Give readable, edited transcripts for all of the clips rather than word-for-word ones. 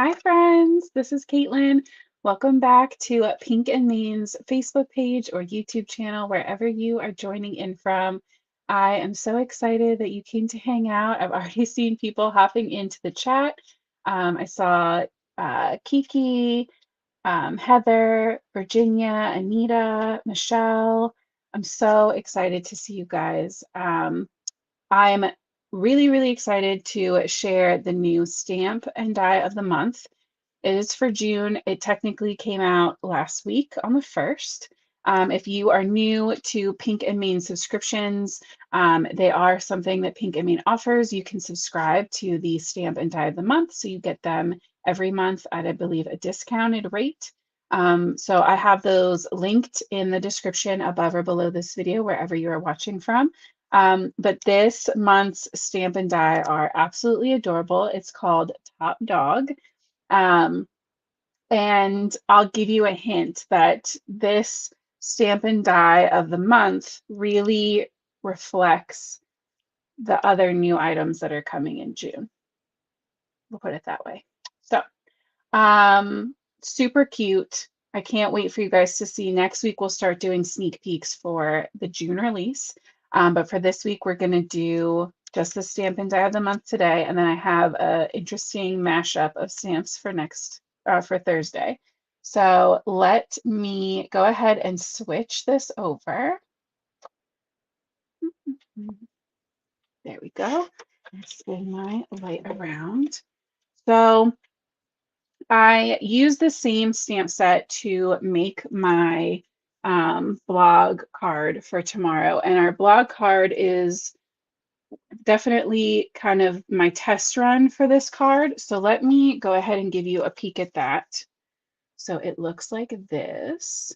Hi, friends. This is Caitlin. Welcome back to Pink and Main's Facebook page or YouTube channel, wherever you are joining in from. I am so excited that you came to hang out. I've already seen people hopping into the chat. I saw Kiki, Heather, Virginia, Anita, Michelle. I'm so excited to see you guys. I'm really excited to share the new stamp and die of the month. It is for June. It technically came out last week on the 1st. If you are new to Pink and Main subscriptions, they are something that Pink and Main offers. You can subscribe to the stamp and die of the month, so you get them every month at, I believe, a discounted rate. So I have those linked in the description above or below this video, wherever you are watching from. But this month's stamp and die are absolutely adorable. It's called Top Dog. Um, and I'll give you a hint that this stamp and die of the month really reflects the other new items that are coming in June. We'll put it that way. So, super cute. I can't wait for you guys to see. Next week, we'll start doing sneak peeks for the June release. But for this week, we're going to do just the stamp and die of the month today. And then I have an interesting mashup of stamps for for Thursday. So let me go ahead and switch this over. There we go. Spin my light around. So I use the same stamp set to make my blog card for tomorrow. And our blog card is definitely kind of my test run for this card. So let me go ahead and give you a peek at that. So it looks like this.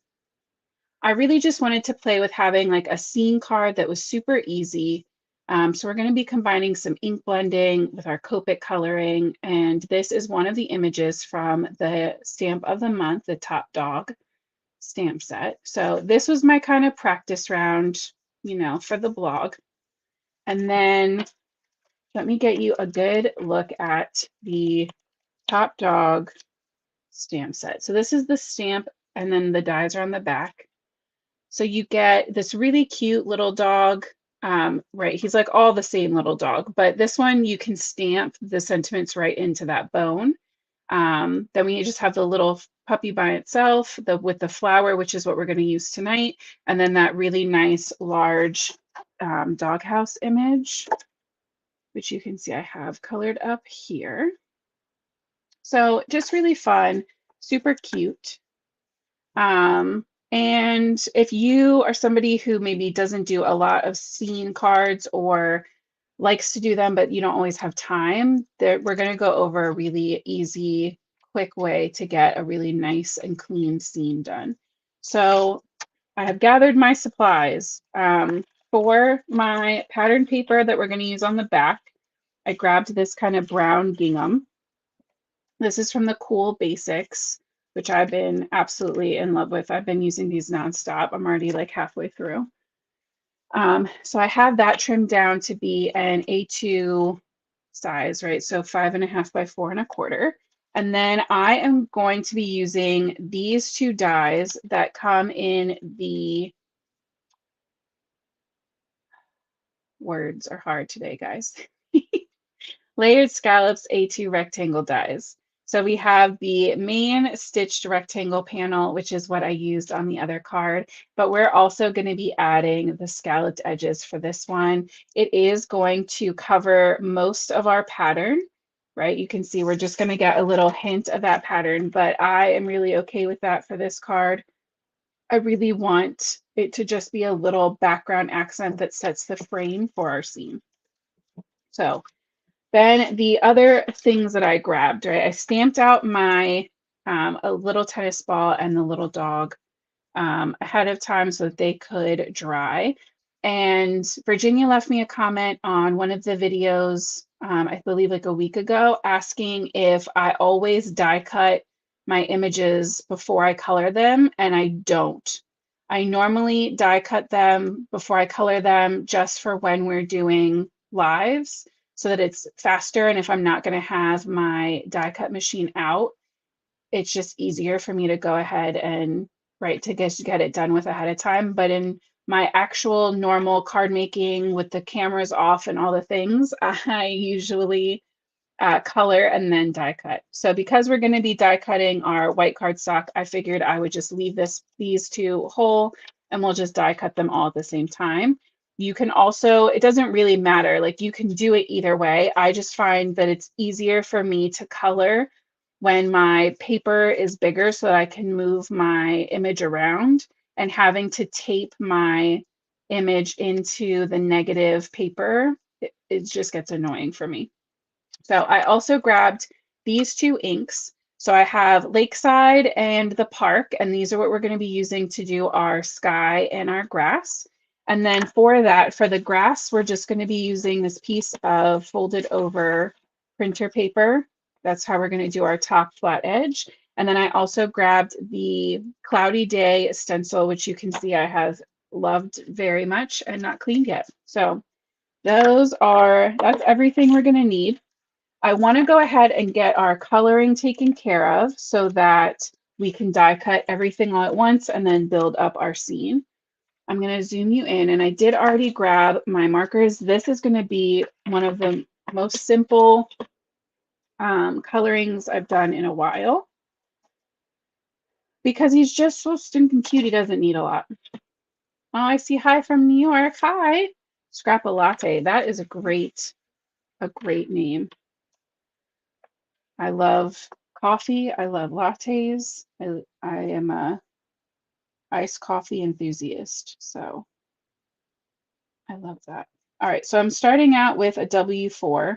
I really just wanted to play with having like a scene card that was super easy. So we're going to be combining some ink blending with our Copic coloring. And this is one of the images from the stamp of the month, the Top Dog stamp set. So this was my kind of practice round, for the blog. And then let me get you a good look at the Top Dog stamp set. So this is the stamp, and then the dies are on the back. So you get this really cute little dog, right? He's like all the same little dog, but this one you can stamp the sentiments right into that bone. Then we just have the little puppy by itself, with the flower, which is what we're going to use tonight, and then that really nice large doghouse image, which you can see I have colored up here. So just really fun, super cute. And if you are somebody who maybe doesn't do a lot of scene cards or likes to do them, but you don't always have time, we're going to go over a really easy, quick way to get a really nice and clean scene done. So I have gathered my supplies. For my pattern paper that we're going to use on the back, I grabbed this kind of brown gingham. This is from the Cool Basics, which I've been absolutely in love with. I've been using these nonstop. I'm already like halfway through. So I have that trimmed down to be an A2 size, right? So 5.5 by 4.25. And then I am going to be using these two dies that come in the, words are hard today, guys. Layered Scallops A2 rectangle dies. So we have the main stitched rectangle panel, which is what I used on the other card, but we're also going to be adding the scalloped edges for this one. It is going to cover most of our pattern, right? You can see we're just going to get a little hint of that pattern, but I am really okay with that for this card. I really want it to just be a little background accent that sets the frame for our scene. So then the other things that I grabbed, right? I stamped out my a little tennis ball and the little dog ahead of time so that they could dry. And Virginia left me a comment on one of the videos, I believe like a week ago, asking if I always die cut my images before I color them, and I don't. I normally die cut them before I color them just for when we're doing lives. so that it's faster. And if I'm not going to have my die cut machine out, it's just easier for me to go ahead and to get it done with ahead of time. But in my actual normal card making with the cameras off and all the things, I usually color and then die cut. So because we're going to be die cutting our white cardstock, I figured I would just leave these two whole and we'll just die cut them all at the same time. You can also, it doesn't really matter, like you can do it either way. I just find that it's easier for me to color when my paper is bigger so that I can move my image around, and having to tape my image into the negative paper, it just gets annoying for me. So I also grabbed these two inks. So I have Lakeside and the Park, and these are what we're going to be using to do our sky and our grass. And then for that, for the grass, we're just going to be using this piece of folded over printer paper. That's how we're going to do our top flat edge. And then I also grabbed the Cloudy Day stencil, which you can see I have loved very much and not cleaned yet. So that's everything we're going to need. I want to go ahead and get our coloring taken care of so that we can die cut everything all at once and then build up our scene. I'm going to zoom you in, and I did already grab my markers. This is going to be one of the most simple colorings I've done in a while because he's just so stinking cute. He doesn't need a lot. Oh, I see. Hi from New York. Hi. Scrappa Latte. That is a great name. I love coffee. I love lattes. I am a iced coffee enthusiast, so I love that. All right, so I'm starting out with a W4,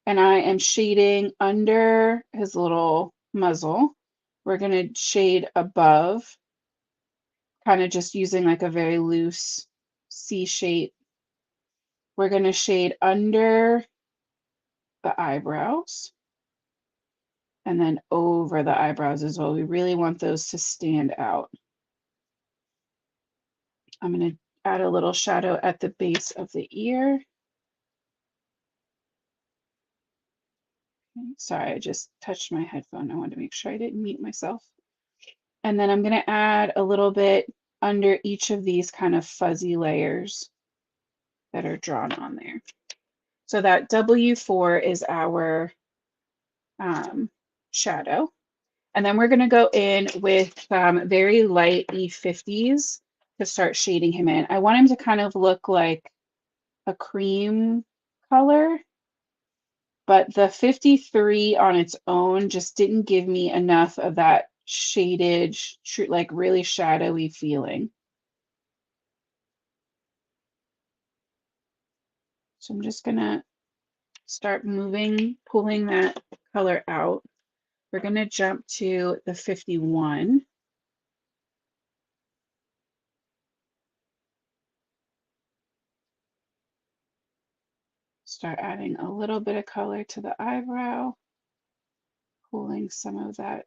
and I am shading under his little muzzle. We're going to shade above, kind of just using like a very loose C shape. We're going to shade under the eyebrows and then over the eyebrows as well. We really want those to stand out. I'm going to add a little shadow at the base of the ear. Okay, sorry, I just touched my headphone. I wanted to make sure I didn't mute myself. And then I'm going to add a little bit under each of these kind of fuzzy layers that are drawn on there. So that W4 is our shadow. And then we're going to go in with some very light E50s to start shading him in. I want him to kind of look like a cream color, but the 53 on its own just didn't give me enough of that shaded, like really shadowy feeling. So I'm just gonna start pulling that color out. We're gonna jump to the 51. Start adding a little bit of color to the eyebrow, pulling some of that,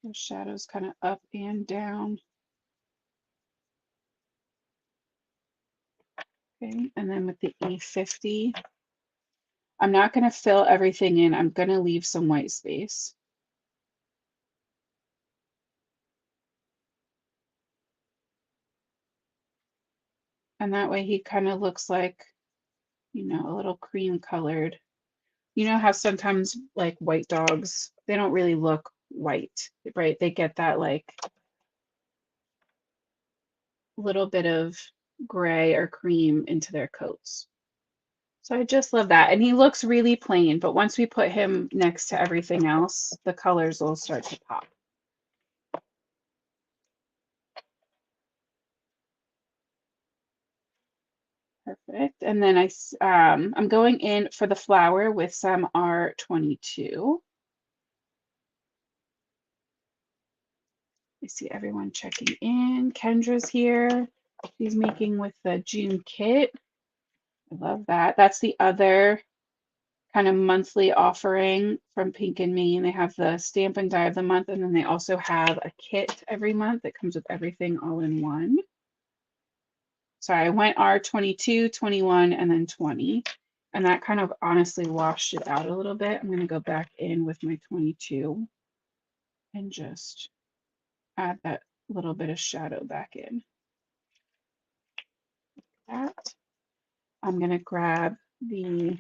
those shadows kind of up and down. Okay, and then with the E50, I'm not going to fill everything in. I'm going to leave some white space. And that way he kind of looks like, you know, a little cream colored. You know how sometimes like white dogs, they don't really look white, right? They get that like little bit of gray or cream into their coats. So I just love that. And he looks really plain, but once we put him next to everything else, the colors will start to pop. Perfect. And then I'm going in for the flower with some R22. I see everyone checking in. Kendra's here. She's making with the June kit. I love that. That's the other kind of monthly offering from Pink and Maine. They have the stamp and die of the month, and then they also have a kit every month that comes with everything all in one. sorry, I went R22, 21, and then 20. And that kind of honestly washed it out a little bit. I'm going to go back in with my 22 and just add that little bit of shadow back in. That. I'm going to grab a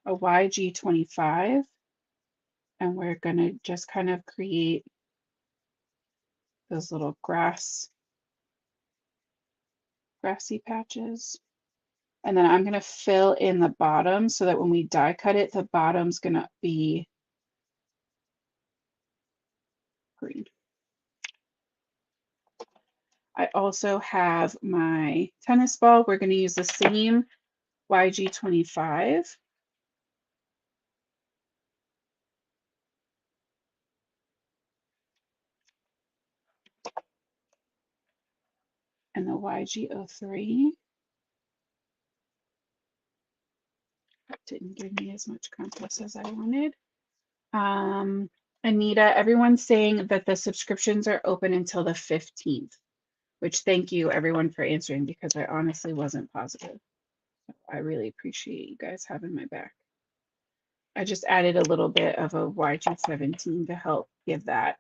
YG25 and we're going to just kind of create those little grassy patches. And then I'm going to fill in the bottom so that when we die cut it, the bottom's going to be green. I also have my tennis ball. We're going to use the same YG25. And the YG03. Didn't give me as much contrast as I wanted. Anita, everyone's saying that the subscriptions are open until the 15th, which thank you everyone for answering because I honestly wasn't positive. I really appreciate you guys having my back. I just added a little bit of a YG17 to help give that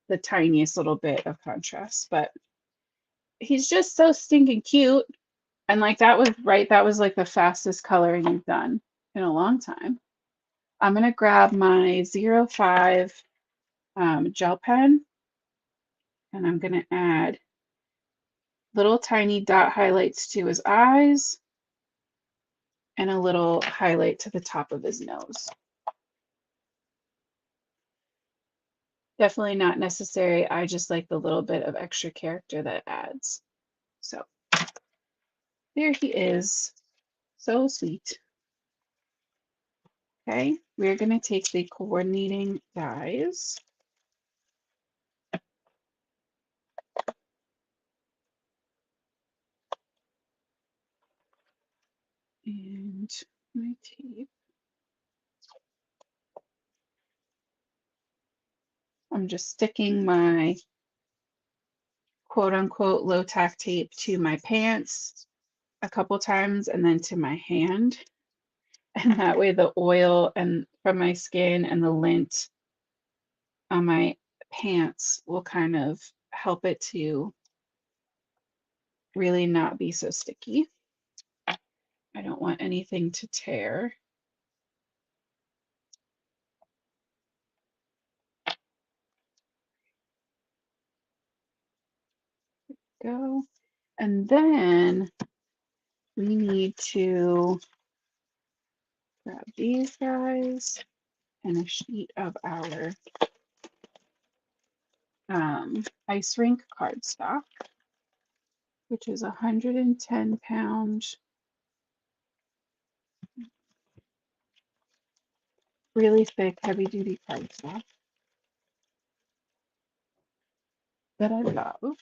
the tiniest little bit of contrast, but he's just so stinking cute. And like that was right, that was like the fastest coloring you've done in a long time. I'm gonna grab my 05 gel pen and I'm gonna add little tiny dot highlights to his eyes and a little highlight to the top of his nose. Definitely not necessary. I just like the little bit of extra character that adds. So there he is. So sweet. Okay, we're going to take the coordinating dies. And my tape. I'm just sticking my quote unquote low tack tape to my pants a couple times and then to my hand. And that way the oil and from my skin and the lint on my pants will kind of help it to really not be so sticky. I don't want anything to tear. Go. And then we need to grab these guys and a sheet of our ice rink cardstock, which is 110-pound really thick, heavy duty cardstock that I love.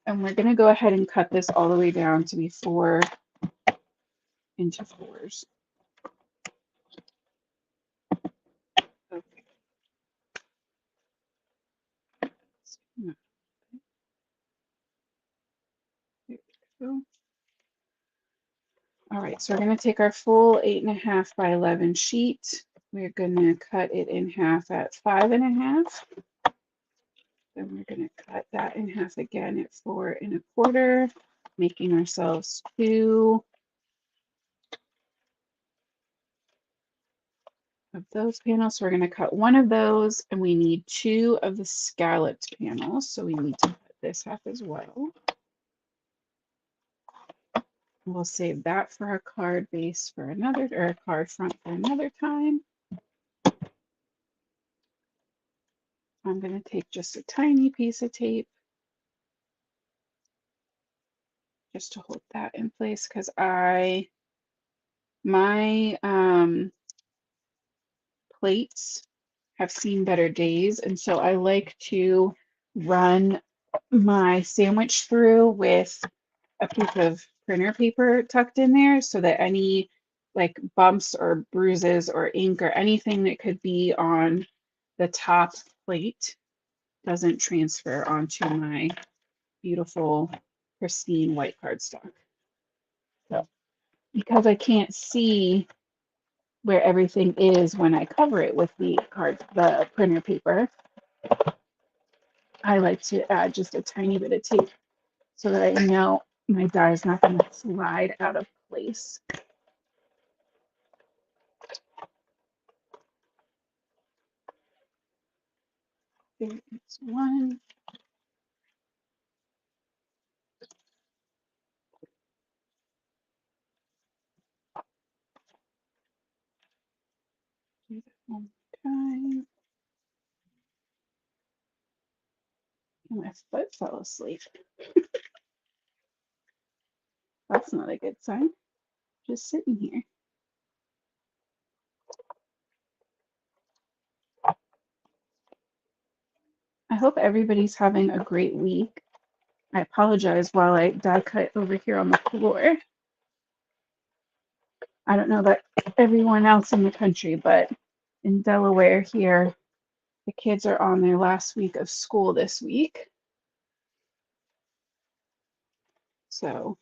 And we're going to go ahead and cut this all the way down to be 4 into 4s. Okay. There we go. All right, so we're going to take our full 8.5 by 11 sheet. We're going to cut it in half at 5.5. Then we're going to cut that in half again at 4.25, making ourselves 2 of those panels. So we're going to cut 1 of those, and we need 2 of the scalloped panels. So we need to cut this half as well. We'll save that for a card base for another, or a card front for another time. I'm going to take just a tiny piece of tape just to hold that in place because my plates have seen better days, and so I like to run my sandwich through with a piece of printer paper tucked in there so that any like bumps or bruises or ink or anything that could be on the top plate doesn't transfer onto my beautiful, pristine white cardstock. So because I can't see where everything is when I cover it with the printer paper, I like to add just a tiny bit of tape so that I know my die is not going to slide out of place. There is one. Do that one more time. And my foot fell asleep. That's not a good sign. Just sitting here. I hope everybody's having a great week. I apologize while I die cut over here on the floor. I don't know about everyone else in the country, but in Delaware here, the kids are on their last week of school this week. So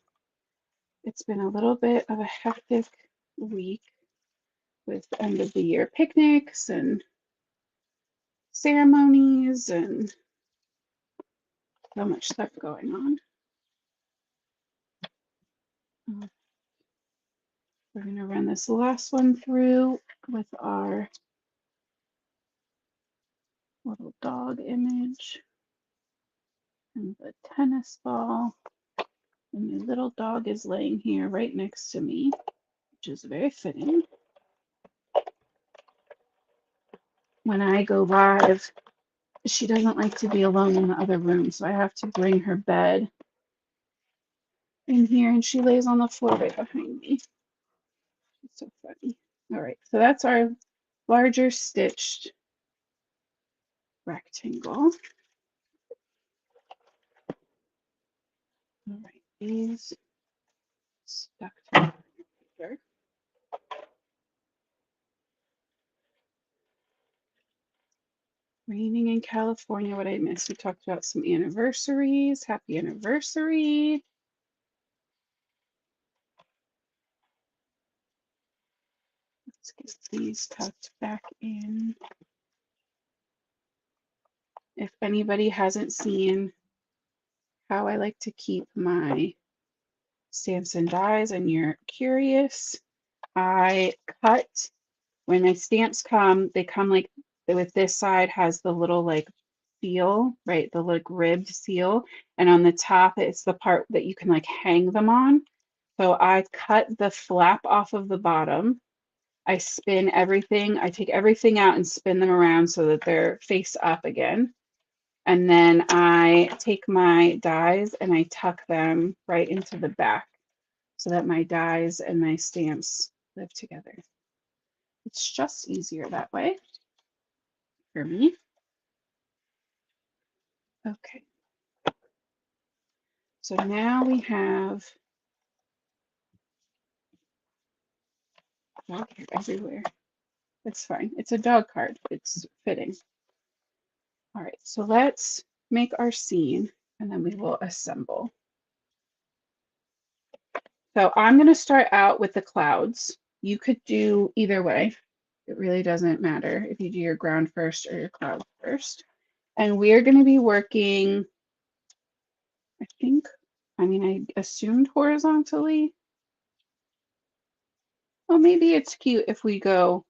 it's been a little bit of a hectic week with end of the year picnics and ceremonies and so much stuff going on. We're going to run this last one through with our little dog image and the tennis ball. And my little dog is laying here right next to me, which is very fitting. When I go live, she doesn't like to be alone in the other room, so I have to bring her bed in here, and she lays on the floor right behind me. It's so funny. All right, so that's our larger stitched rectangle. All right, these stuck to the paper. Raining in California, what I missed. We talked about some anniversaries. Happy anniversary. Let's get these tucked back in. If anybody hasn't seen how I like to keep my stamps and dies and you're curious, I cut, when my stamps come, they come like with this side has the little like seal, right? The like ribbed seal. And on the top, it's the part that you can like hang them on. So I cut the flap off of the bottom. I spin everything. I take everything out and spin them around so that they're face up again. And then I take my dies and I tuck them right into the back so that my dies and my stamps live together. It's just easier that way for me. Okay. So now we have dog hair everywhere. It's fine. It's a dog card. It's fitting. All right, so let's make our scene and then we will assemble. So I'm going to start out with the clouds. You could do either way. It really doesn't matter if you do your ground first or your cloud first. And we're going to be working, I assumed horizontally. Well, maybe it's cute if we go,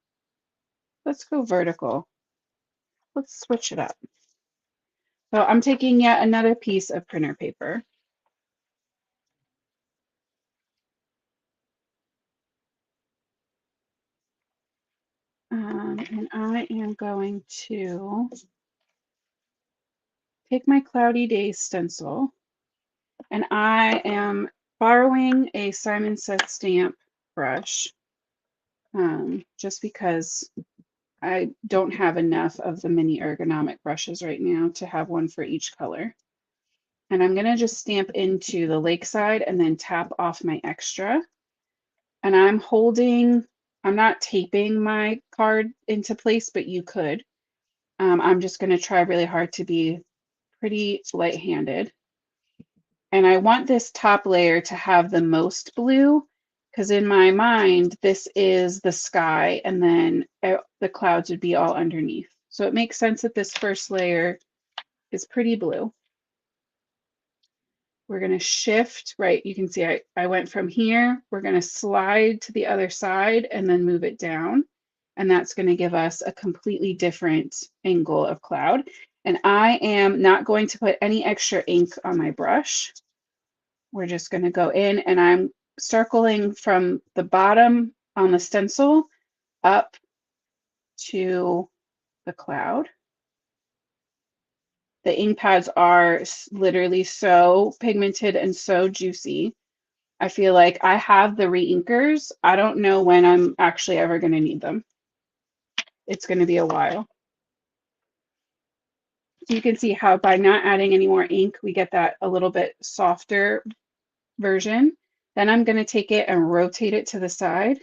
let's go vertical. Let's switch it up. So I'm taking yet another piece of printer paper. And I am going to take my Cloudy Days stencil, and I am borrowing a Simon Says stamp brush just because I don't have enough of the mini ergonomic brushes right now to have one for each color. And I'm going to just stamp into the lakeside and then tap off my extra. And I'm not taping my card into place, but you could. I'm just going to try really hard to be pretty light-handed. And I want this top layer to have the most blue because in my mind, this is the sky and then the clouds would be all underneath. So it makes sense that this first layer is pretty blue. We're going to shift, right? You can see I went from here. We're going to slide to the other side and then move it down. And that's going to give us a completely different angle of cloud. And I am not going to put any extra ink on my brush. We're just going to go in and I'm circling from the bottom on the stencil up to the cloud. The ink pads are literally so pigmented and so juicy. I feel like I have the re-inkers. I don't know when I'm actually ever going to need them. It's going to be a while. So you can see how by not adding any more ink, we get that a little bit softer version. Then I'm going to take it and rotate it to the side.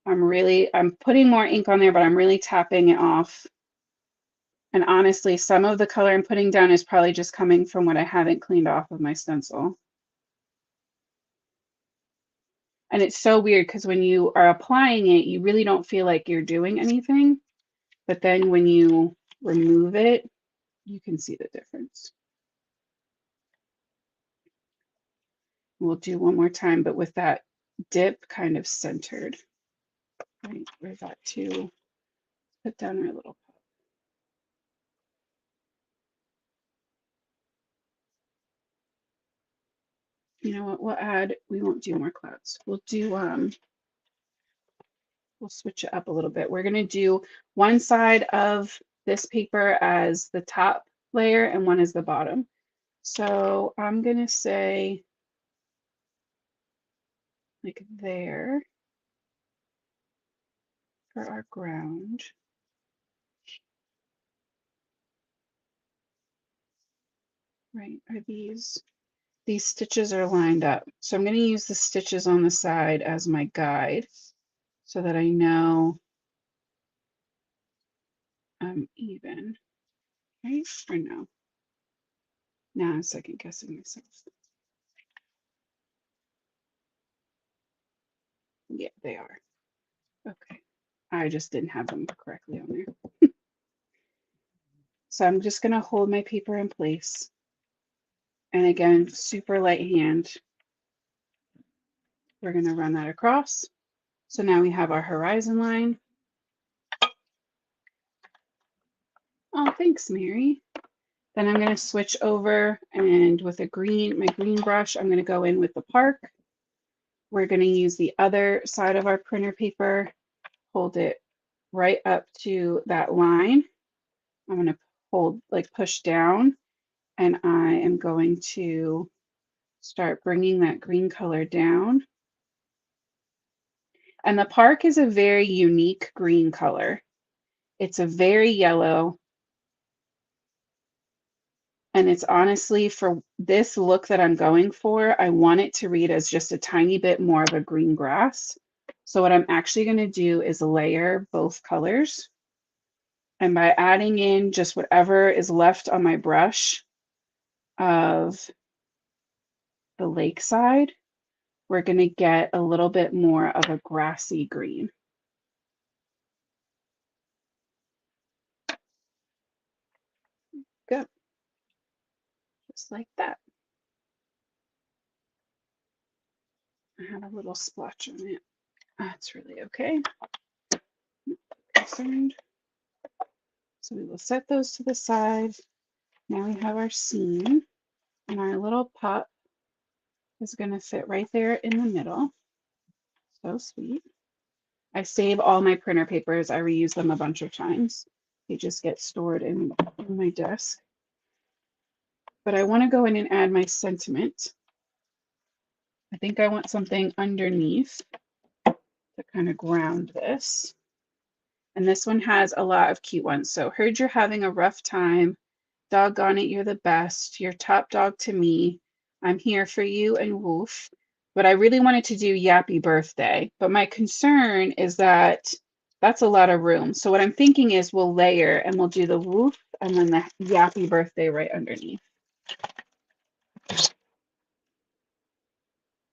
I'm putting more ink on there, but I'm really tapping it off. And honestly, some of the color I'm putting down is probably just coming from what I haven't cleaned off of my stencil. And it's so weird because when you are applying it, you really don't feel like you're doing anything. But then when you remove it, you can see the difference. We'll do one more time, but with that dip kind of centered. Right, where's that to put down our little pup. You know what, we won't do more clouds. We'll do, we'll switch it up a little bit. We're gonna do one side of this paper as the top layer and one as the bottom. So I'm gonna say like there for our ground. Right, are these stitches are lined up. So I'm going to use the stitches on the side as my guide so that I know I'm even, right? Or no? Now I'm second guessing myself. Yeah, they are. Okay. I just didn't have them correctly on there. So I'm just going to hold my paper in place. And again, super light hand. We're going to run that across. So now we have our horizon line. Oh, thanks, Mary. Then I'm going to switch over and with my green brush, I'm going to go in with the park. We're going to use the other side of our printer paper, hold it right up to that line. I'm going to push down, and I am going to start bringing that green color down. And the park is a very unique green color. It's a very yellow. And it's honestly, for this look that I'm going for, I want it to read as just a tiny bit more of a green grass. So what I'm actually going to do is layer both colors. And by adding in just whatever is left on my brush of the lakeside, we're going to get a little bit more of a grassy green. Good. Just like that. I have a little splotch on it. That's really okay. Not concerned. So we will set those to the side. Now we have our scene, and our little pup is going to fit right there in the middle. So sweet. I save all my printer papers. I reuse them a bunch of times. They just get stored in my desk. But I want to go in and add my sentiment. I think I want something underneath to kind of ground this. And this one has a lot of cute ones. So heard you're having a rough time. Doggone it, you're the best. You're top dog to me. I'm here for you and woof. But I really wanted to do Yappy Birthday. But my concern is that That's a lot of room. So what I'm thinking is we'll layer and we'll do the woof and then the yappy birthday right underneath.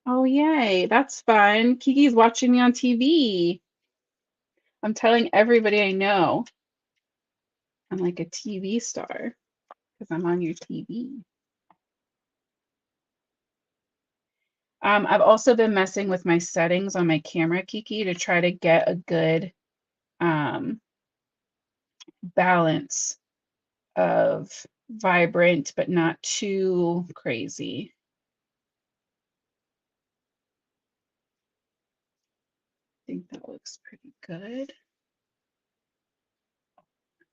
Oh, yay. That's fun. Kiki's watching me on TV. I'm telling everybody I know I'm like a TV star because I'm on your TV. I've also been messing with my settings on my camera, Kiki, to try to get a good balance of vibrant, but not too crazy. I think that looks pretty good.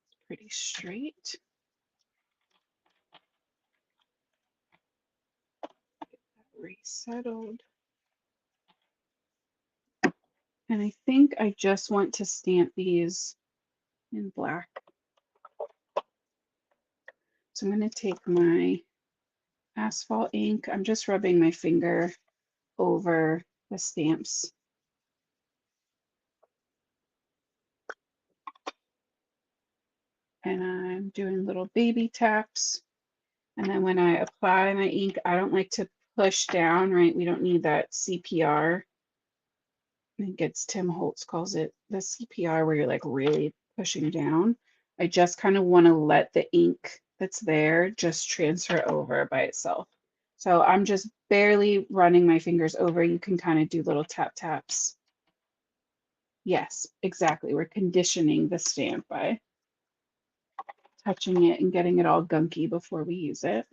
It's pretty straight. Get that resettled. And I think I just want to stamp these in black. So I'm going to take my asphalt ink. I'm just rubbing my finger over the stamps. And I'm doing little baby taps. And then when I apply my ink, I don't like to push down, right? We don't need that CPR. I think it's Tim Holtz calls it the CPR where you're like really pushing down. I just kind of want to let the ink that's there just transfer over by itself. So I'm just barely running my fingers over. You can kind of do little tap taps. Yes, exactly. We're conditioning the stamp by touching it and getting it all gunky before we use it.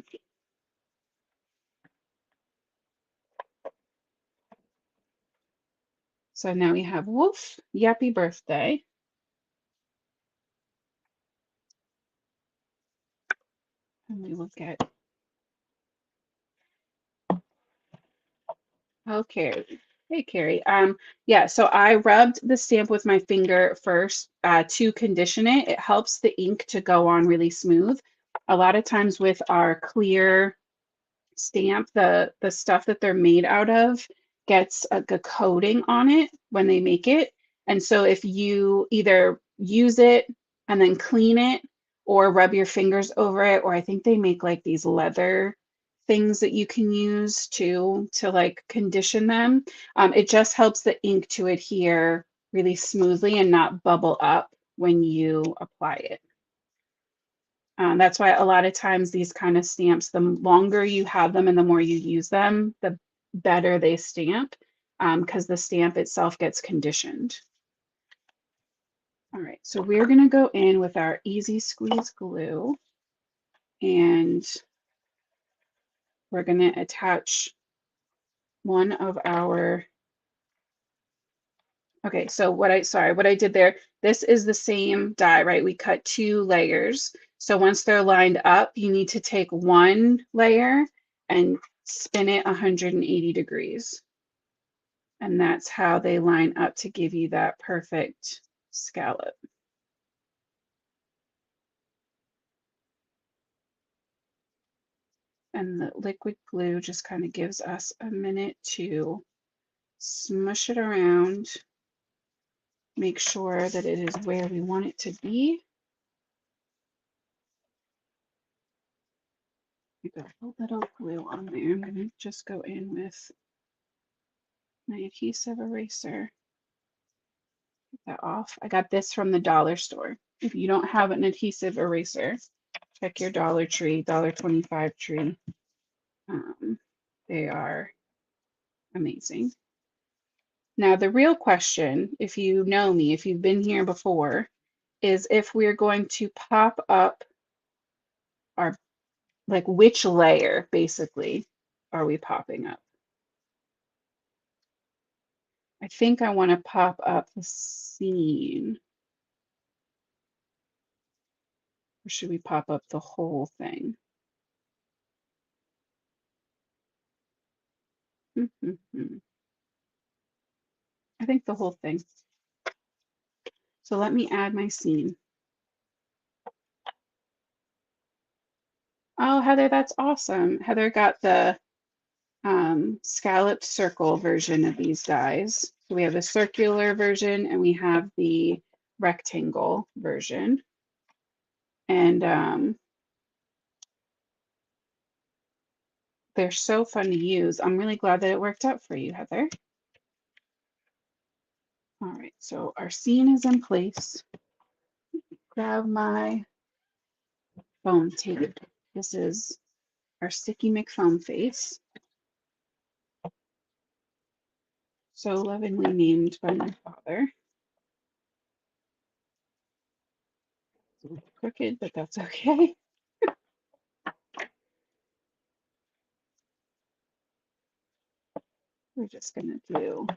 So now we have Woof, Yappy Birthday. And we will get, oh, Carrie. Hey, Carrie. Yeah, so I rubbed the stamp with my finger first to condition it. It helps the ink to go on really smooth. A lot of times with our clear stamp, the stuff that they're made out of gets a coating on it when they make it. And so if you either use it and then clean it or rub your fingers over it, or I think they make like these leather things that you can use to like condition them. It just helps the ink to adhere really smoothly and not bubble up when you apply it. That's why a lot of times these kind of stamps, the longer you have them and the more you use them, the better they stamp because the stamp itself gets conditioned. All right, so we're going to go in with our Easy Squeeze glue and we're going to attach one of our, okay, so what I did there, this is the same die, right? We cut 2 layers. So once they're lined up, you need to take one layer and spin it 180 degrees. And that's how they line up to give you that perfect scallop. And the liquid glue just kind of gives us a minute to smush it around, make sure that it is where we want it to be. We got a little glue on there. I'm going to just go in with my adhesive eraser. Get that off. I got this from the dollar store. If you don't have an adhesive eraser, check your Dollar Tree, $1.25 tree. They are amazing. Now, the real question, if you know me, if you've been here before, is if we're going to pop up our, like which layer basically are we popping up? I think I want to pop up the scene. Or should we pop up the whole thing? I think the whole thing. So let me add my scene. Oh, Heather, that's awesome. Heather got the scalloped circle version of these dies. So we have the circular version and we have the rectangle version. And they're so fun to use. I'm really glad that it worked out for you, Heather. All right, so our scene is in place. Grab my foam tape. This is our Sticky McFoam face. So lovingly named by my father. It's a little crooked, but that's okay. We're just gonna do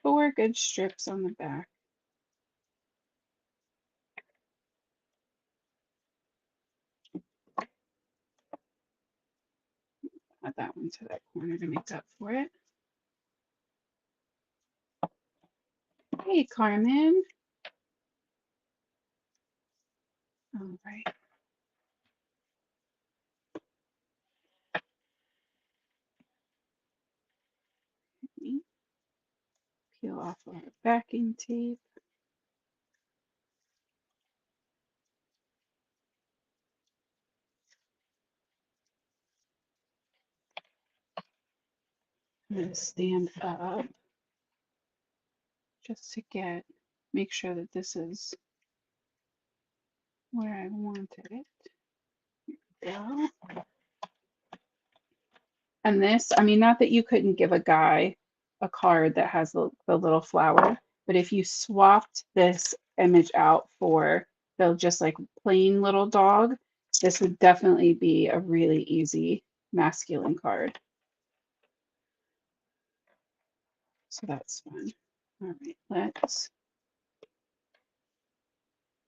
4 good strips on the back. Add that one to that corner to make up for it. Hey, Carmen. All right. Peel off our backing tape. I'm going to stand up just to make sure that this is where I wanted it. Go. And this, I mean, not that you couldn't give a guy a card that has the little flower, but if you swapped this image out for the just like plain little dog, this would definitely be a really easy masculine card. So that's fun. All right, let's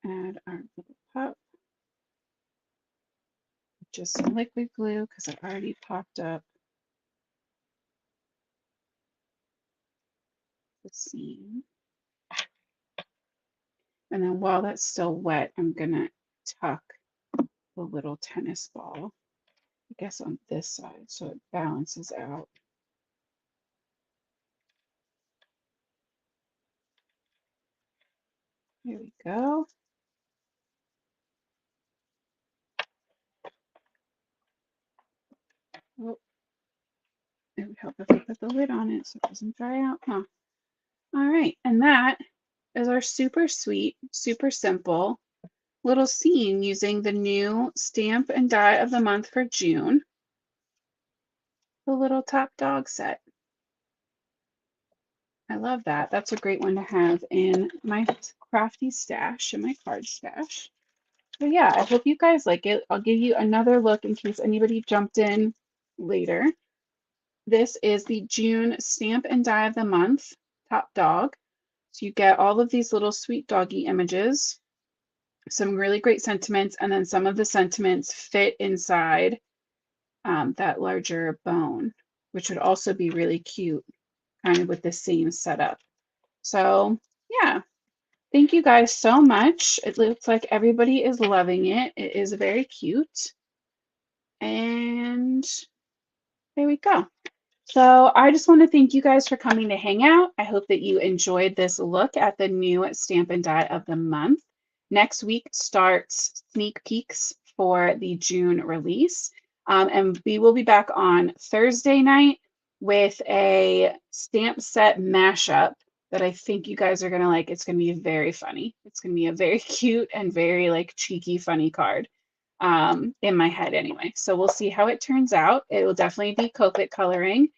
add our little pup. Just some liquid glue because it already popped up the seam. And then while that's still wet, I'm gonna tuck the little tennis ball, I guess on this side, so it balances out. There we go. Oh, it would help if I put the lid on it so it doesn't dry out, huh? All right, and that is our super sweet, super simple little scene using the new Stamp and Die of the Month for June, the little top dog set. I love that. That's a great one to have in my crafty stash, in my card stash. So yeah, I hope you guys like it. I'll give you another look in case anybody jumped in later. This is the June Stamp and Die of the Month top dog. So you get all of these little sweet doggy images, some really great sentiments, and then some of the sentiments fit inside that larger bone, which would also be really cute, kind of with the same setup. So yeah, thank you guys so much. It looks like everybody is loving it. It is very cute. And there we go. So I just want to thank you guys for coming to hang out. I hope that you enjoyed this look at the new Stamp and Die of the Month. Next week starts sneak peeks for the June release. And we will be back on Thursday night with a stamp set mashup that I think you guys are going to like. It's going to be very funny. It's going to be a very cute and very like cheeky, funny card. In my head anyway. So we'll see how it turns out. It will definitely be Copic coloring.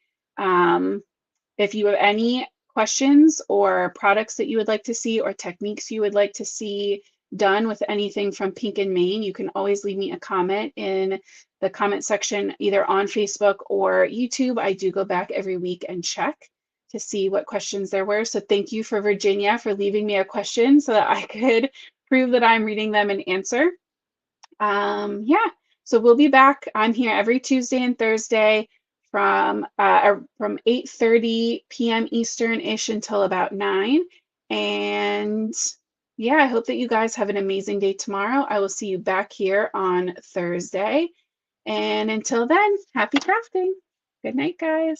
If you have any questions or products that you would like to see or techniques you would like to see done with anything from Pink and Maine, you can always leave me a comment in the comment section, either on Facebook or YouTube. I do go back every week and check to see what questions there were. So thank you for Virginia for leaving me a question so that I could prove that I'm reading them and answer. Yeah, so we'll be back. I'm here every Tuesday and Thursday from 8:30 p.m. Eastern-ish until about 9. And yeah, I hope that you guys have an amazing day tomorrow. I will see you back here on Thursday. And until then, happy crafting. Good night, guys.